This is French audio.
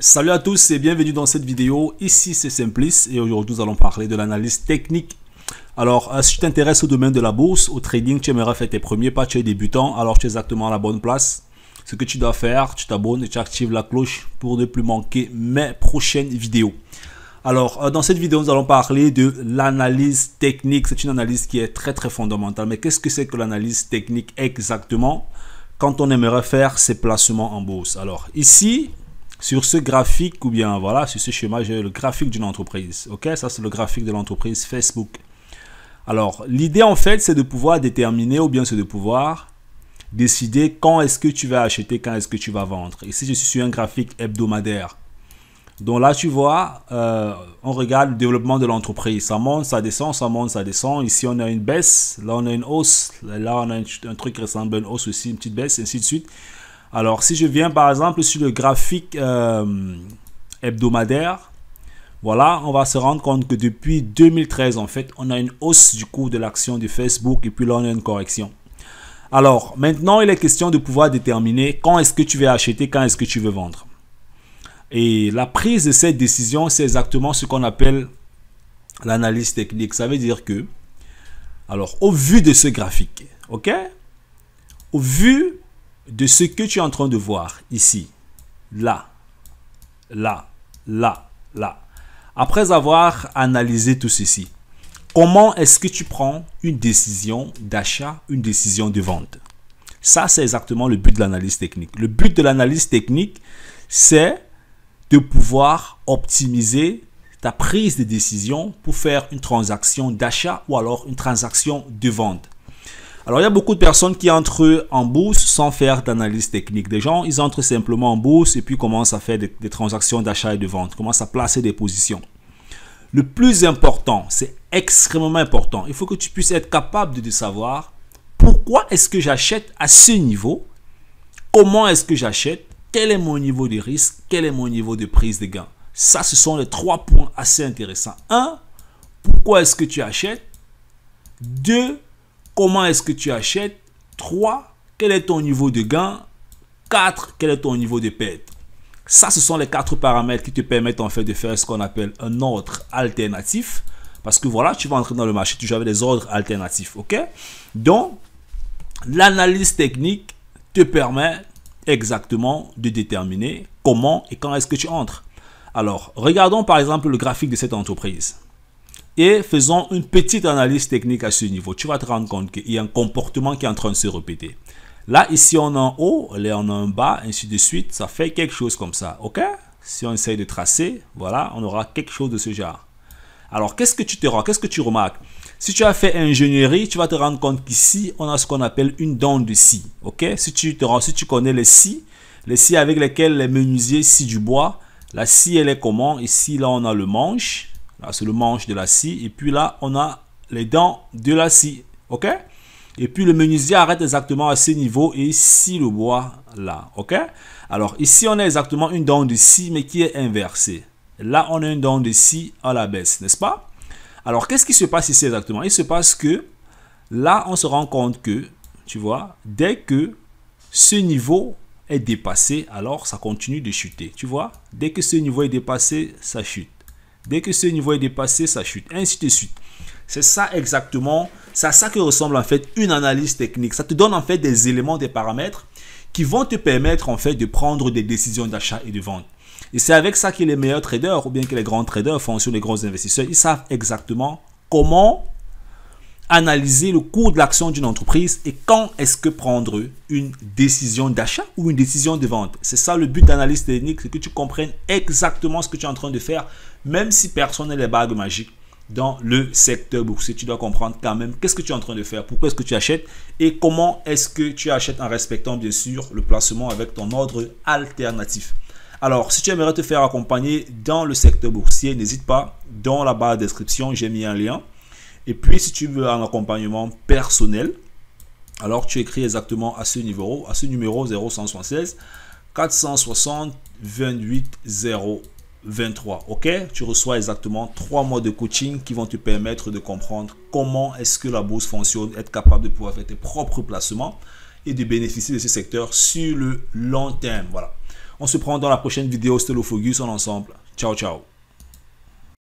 Salut à tous et bienvenue dans cette vidéo. Ici c'est Simplice et aujourd'hui nous allons parler de l'analyse technique. Alors si tu t'intéresses au domaine de la bourse, au trading, tu aimerais faire tes premiers pas, tu es débutant, alors tu es exactement à la bonne place. Ce que tu dois faire, tu t'abonnes et tu actives la cloche pour ne plus manquer mes prochaines vidéos. Alors dans cette vidéo nous allons parler de l'analyse technique. C'est une analyse qui est très fondamentale. Mais qu'est-ce que c'est que l'analyse technique exactement quand on aimerait faire ses placements en bourse? Alors ici, sur ce graphique, ou bien voilà, sur ce schéma, j'ai le graphique d'une entreprise. Ok, ça c'est le graphique de l'entreprise Facebook. Alors, l'idée en fait, c'est de pouvoir déterminer, ou bien c'est de pouvoir décider quand est-ce que tu vas acheter, quand est-ce que tu vas vendre. Ici, je suis sur un graphique hebdomadaire. Donc là, tu vois, on regarde le développement de l'entreprise. Ça monte, ça descend, ça monte, ça descend. Ici, on a une baisse. Là, on a une hausse. Là, on a un truc qui ressemble à une hausse aussi, une petite baisse, ainsi de suite. Alors, si je viens par exemple sur le graphique hebdomadaire, voilà, on va se rendre compte que depuis 2013, en fait, on a une hausse du cours de l'action de Facebook et puis là, on a une correction. Alors, maintenant, il est question de pouvoir déterminer quand est-ce que tu vas acheter, quand est-ce que tu veux vendre. Et la prise de cette décision, c'est exactement ce qu'on appelle l'analyse technique. Ça veut dire que, alors, au vu de ce graphique, ok, au vu de ce que tu es en train de voir ici, là, après avoir analysé tout ceci, comment est-ce que tu prends une décision d'achat, une décision de vente? Ça, c'est exactement le but de l'analyse technique. Le but de l'analyse technique, c'est de pouvoir optimiser ta prise de décision pour faire une transaction d'achat ou alors une transaction de vente. Alors, il y a beaucoup de personnes qui entrent en bourse sans faire d'analyse technique. Des gens, ils entrent simplement en bourse et puis commencent à faire des transactions d'achat et de vente, commencent à placer des positions. Le plus important, c'est extrêmement important. Il faut que tu puisses être capable de savoir pourquoi est-ce que j'achète à ce niveau, comment est-ce que j'achète, quel est mon niveau de risque, quel est mon niveau de prise de gain. Ça, ce sont les 3 points assez intéressants. 1, pourquoi est-ce que tu achètes? 2, comment est-ce que tu achètes? 3, quel est ton niveau de gain? 4, quel est ton niveau de perte? Ça, ce sont les 4 paramètres qui te permettent en fait de faire ce qu'on appelle un ordre alternatif. Parce que voilà, tu vas entrer dans le marché, tu avais des ordres alternatifs. Ok? Donc, l'analyse technique te permet exactement de déterminer comment et quand est-ce que tu entres. Alors, regardons par exemple le graphique de cette entreprise. Et faisons une petite analyse technique à ce niveau. Tu vas te rendre compte qu'il y a un comportement qui est en train de se répéter. Là, ici, on a un haut, là, on a un bas, ainsi de suite. Ça fait quelque chose comme ça, ok? Si on essaye de tracer, voilà, on aura quelque chose de ce genre. Alors, qu'est-ce que tu remarques? Si tu as fait ingénierie, tu vas te rendre compte qu'ici, on a ce qu'on appelle une dent de scie, ok? Si tu connais les scies avec lesquelles les menuisiers scient du bois, la scie, elle est comment? Ici, là, on a le manche. Là, c'est le manche de la scie. Et puis là, on a les dents de la scie. OK? Et puis, le menuisier arrête exactement à ce niveau et scie le bois là. OK? Alors, ici, on a exactement une dent de scie, mais qui est inversée. Là, on a une dent de scie à la baisse, n'est-ce pas? Alors, qu'est-ce qui se passe ici exactement? Il se passe que là, on se rend compte que, tu vois, dès que ce niveau est dépassé, alors ça continue de chuter. Tu vois? Dès que ce niveau est dépassé, ça chute. Dès que ce niveau est dépassé, ça chute, ainsi de suite. C'est ça exactement, c'est à ça que ressemble en fait une analyse technique. Ça te donne en fait des éléments, des paramètres qui vont te permettre en fait de prendre des décisions d'achat et de vente. Et c'est avec ça que les meilleurs traders ou bien que les grands traders font sur les grands investisseurs. Ils savent exactement comment analyser le cours de l'action d'une entreprise et quand est-ce que prendre une décision d'achat ou une décision de vente. C'est ça le but d'analyse technique, c'est que tu comprennes exactement ce que tu es en train de faire, même si personne n'a les bagues magiques dans le secteur boursier. Tu dois comprendre quand même qu'est-ce que tu es en train de faire, pourquoi est-ce que tu achètes et comment est-ce que tu achètes en respectant bien sûr le placement avec ton ordre alternatif. Alors, si tu aimerais te faire accompagner dans le secteur boursier, n'hésite pas, dans la barre de description, j'ai mis un lien. Et puis, si tu veux un accompagnement personnel, alors tu écris exactement à ce numéro 0176 460 28 023. Ok? Tu reçois exactement 3 mois de coaching qui vont te permettre de comprendre comment est-ce que la bourse fonctionne, être capable de pouvoir faire tes propres placements et de bénéficier de ce secteur sur le long terme. Voilà. On se prend dans la prochaine vidéo. C'était le Focus en ensemble. Ciao, ciao.